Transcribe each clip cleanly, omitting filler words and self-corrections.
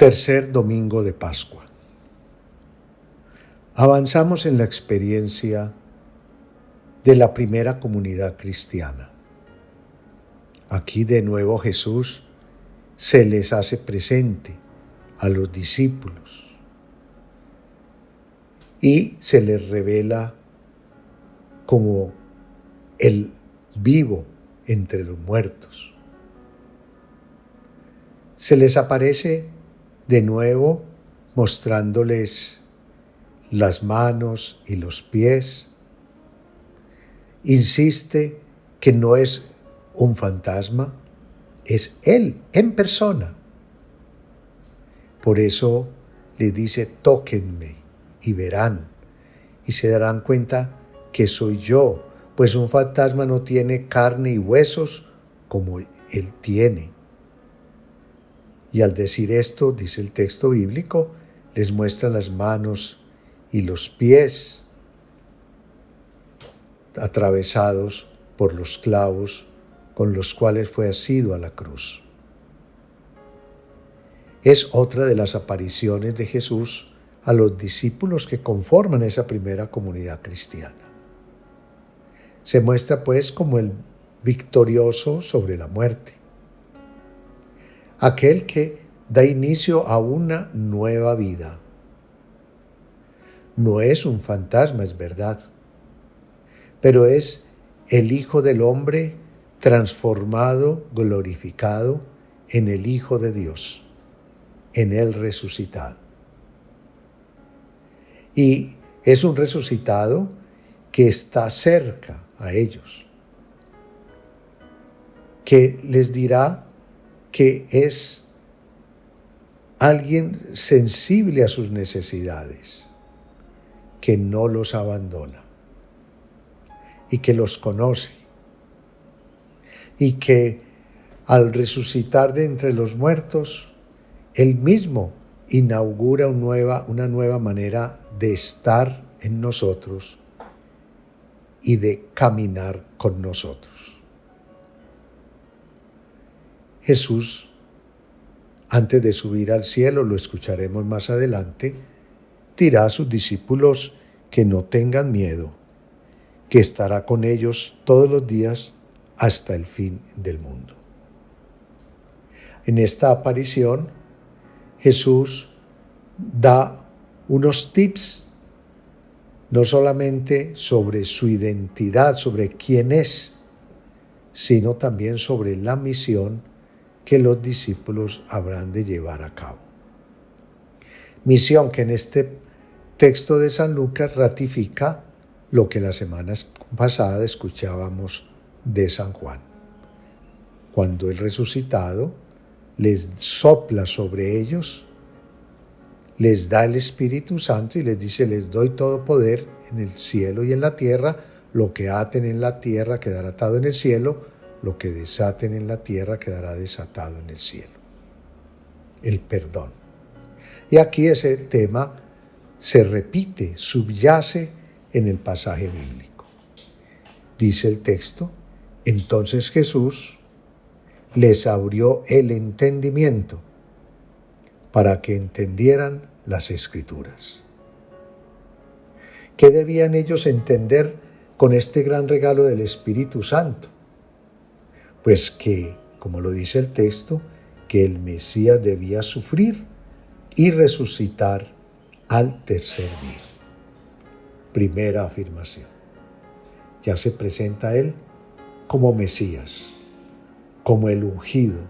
Tercer domingo de Pascua. Avanzamos en la experiencia de la primera comunidad cristiana. Aquí de nuevo Jesús se les hace presente a los discípulos y se les revela como el vivo entre los muertos. Se les aparece de nuevo mostrándoles las manos y los pies. Insiste que no es un fantasma, es Él en persona. Por eso les dice: tóquenme y verán, y se darán cuenta que soy yo, pues un fantasma no tiene carne y huesos como Él tiene. Y al decir esto, dice el texto bíblico, les muestra las manos y los pies atravesados por los clavos con los cuales fue asido a la cruz. Es otra de las apariciones de Jesús a los discípulos que conforman esa primera comunidad cristiana. Se muestra pues como el victorioso sobre la muerte, aquel que da inicio a una nueva vida. No es un fantasma, es verdad, pero es el Hijo del Hombre transformado, glorificado en el Hijo de Dios, en Él resucitado. Y es un resucitado que está cerca a ellos, que les dirá que es alguien sensible a sus necesidades, que no los abandona y que los conoce, y que al resucitar de entre los muertos, Él mismo inaugura una nueva manera de estar en nosotros y de caminar con nosotros. Jesús, antes de subir al cielo, lo escucharemos más adelante, dirá a sus discípulos que no tengan miedo, que estará con ellos todos los días hasta el fin del mundo. En esta aparición, Jesús da unos tips, no solamente sobre su identidad, sobre quién es, sino también sobre la misión que los discípulos habrán de llevar a cabo. Misión que en este texto de San Lucas ratifica lo que la semana pasada escuchábamos de San Juan. Cuando el resucitado les sopla sobre ellos, les da el Espíritu Santo y les dice: les doy todo poder en el cielo y en la tierra, lo que aten en la tierra quedará atado en el cielo, lo que desaten en la tierra quedará desatado en el cielo. El perdón. Y aquí ese tema se repite, subyace en el pasaje bíblico. Dice el texto: entonces Jesús les abrió el entendimiento para que entendieran las Escrituras. ¿Qué debían ellos entender con este gran regalo del Espíritu Santo? Pues que, como lo dice el texto, que el Mesías debía sufrir y resucitar al tercer día. Primera afirmación. Ya se presenta a Él como Mesías, como el ungido,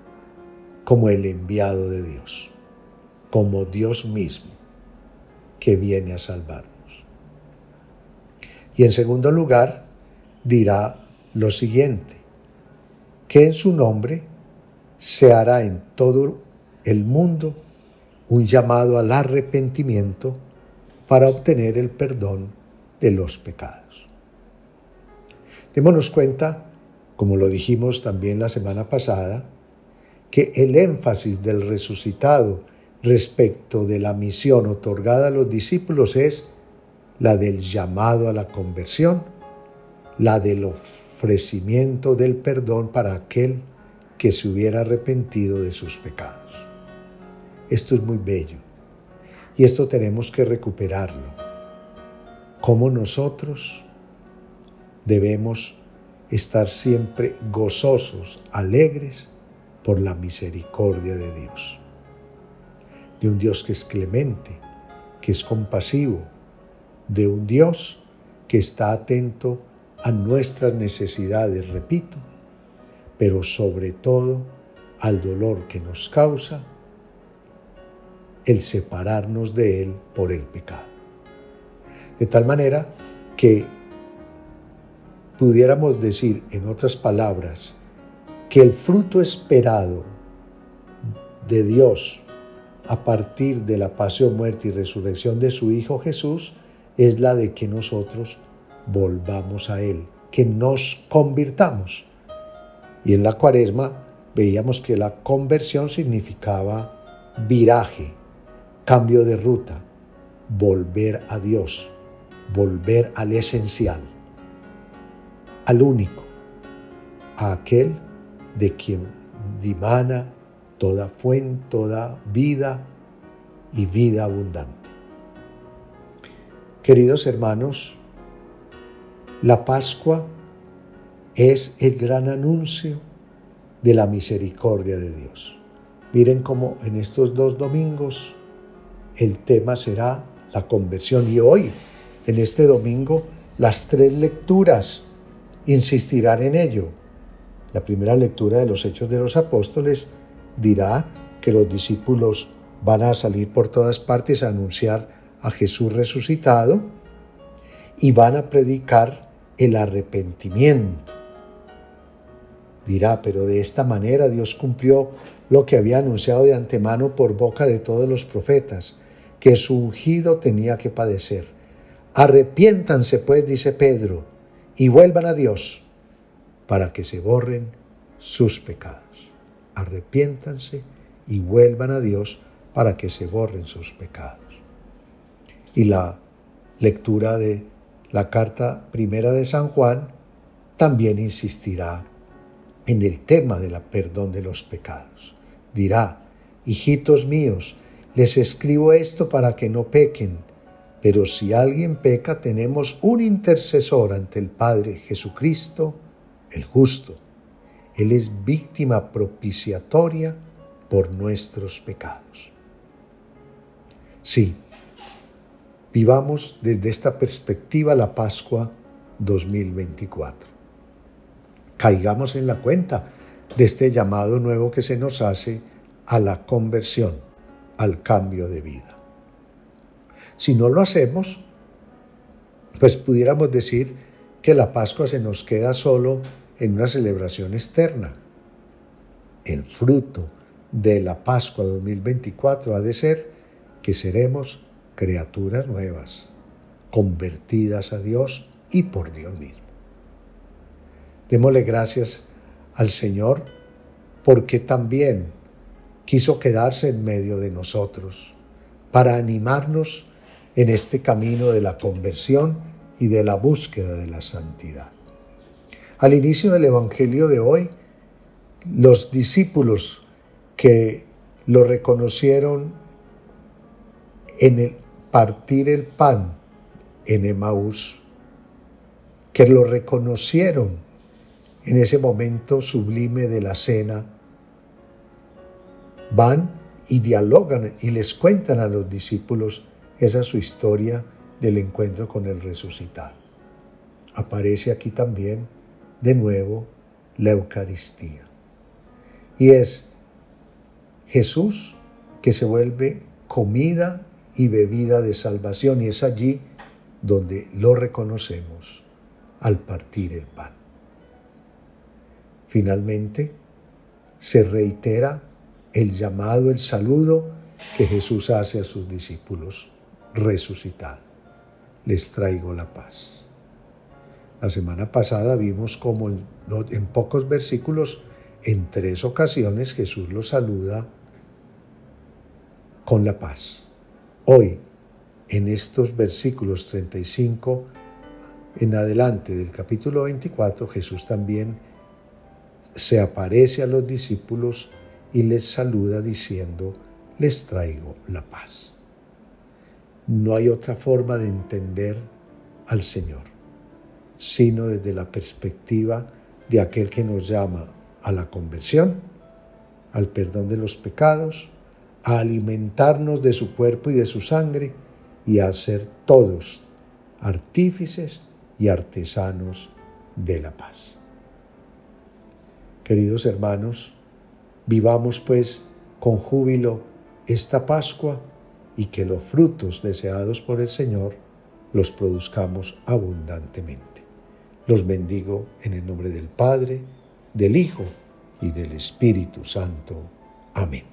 como el enviado de Dios, como Dios mismo que viene a salvarnos. Y en segundo lugar, dirá lo siguiente: que en su nombre se hará en todo el mundo un llamado al arrepentimiento para obtener el perdón de los pecados. Démonos cuenta, como lo dijimos también la semana pasada, que el énfasis del resucitado respecto de la misión otorgada a los discípulos es la del llamado a la conversión, la del ofrecimiento del perdón para aquel que se hubiera arrepentido de sus pecados. Esto es muy bello y esto tenemos que recuperarlo. Como nosotros debemos estar siempre gozosos, alegres por la misericordia de Dios. De un Dios que es clemente, que es compasivo, de un Dios que está atento a nuestras necesidades, repito, pero sobre todo al dolor que nos causa el separarnos de Él por el pecado. De tal manera que pudiéramos decir, en otras palabras, que el fruto esperado de Dios a partir de la pasión, muerte y resurrección de su Hijo Jesús es la de que nosotros volvamos a Él, que nos convirtamos. Y en la Cuaresma veíamos que la conversión significaba viraje, cambio de ruta, volver a Dios, volver al esencial, al único, a aquel de quien dimana toda fuente, toda vida y vida abundante. Queridos hermanos, la Pascua es el gran anuncio de la misericordia de Dios. Miren cómo en estos 2 domingos el tema será la conversión y hoy, en este domingo, las 3 lecturas insistirán en ello. La primera lectura de los Hechos de los Apóstoles dirá que los discípulos van a salir por todas partes a anunciar a Jesús resucitado y van a predicar el arrepentimiento. Dirá, pero de esta manera Dios cumplió lo que había anunciado de antemano por boca de todos los profetas, que su ungido tenía que padecer. Arrepiéntanse pues, dice Pedro, y vuelvan a Dios para que se borren sus pecados. Arrepiéntanse y vuelvan a Dios para que se borren sus pecados. Y la lectura de la carta primera de San Juan también insistirá en el tema del perdón de los pecados. Dirá, hijitos míos, les escribo esto para que no pequen, pero si alguien peca, tenemos un intercesor ante el Padre, Jesucristo, el justo. Él es víctima propiciatoria por nuestros pecados. Sí, vivamos desde esta perspectiva la Pascua 2024. Caigamos en la cuenta de este llamado nuevo que se nos hace a la conversión, al cambio de vida. Si no lo hacemos, pues pudiéramos decir que la Pascua se nos queda solo en una celebración externa. El fruto de la Pascua 2024 ha de ser que seremos criaturas nuevas, convertidas a Dios y por Dios mismo. Démosle gracias al Señor porque también quiso quedarse en medio de nosotros para animarnos en este camino de la conversión y de la búsqueda de la santidad. Al inicio del Evangelio de hoy, los discípulos que lo reconocieron en el partir el pan en Emaús, que lo reconocieron en ese momento sublime de la cena, van y dialogan y les cuentan a los discípulos esa su historia del encuentro con el resucitado. Aparece aquí también de nuevo la Eucaristía. Y es Jesús que se vuelve comida y bebida de salvación, y es allí donde lo reconocemos al partir el pan. Finalmente, se reitera el llamado, el saludo que Jesús hace a sus discípulos resucitados. Les traigo la paz. La semana pasada vimos cómo en pocos versículos, en 3 ocasiones, Jesús los saluda con la paz. Hoy, en estos versículos 35 en adelante del capítulo 24, Jesús también se aparece a los discípulos y les saluda diciendo, les traigo la paz. No hay otra forma de entender al Señor, sino desde la perspectiva de aquel que nos llama a la conversión, al perdón de los pecados, a alimentarnos de su cuerpo y de su sangre y a ser todos artífices y artesanos de la paz. Queridos hermanos, vivamos pues con júbilo esta Pascua y que los frutos deseados por el Señor los produzcamos abundantemente. Los bendigo en el nombre del Padre, del Hijo y del Espíritu Santo. Amén.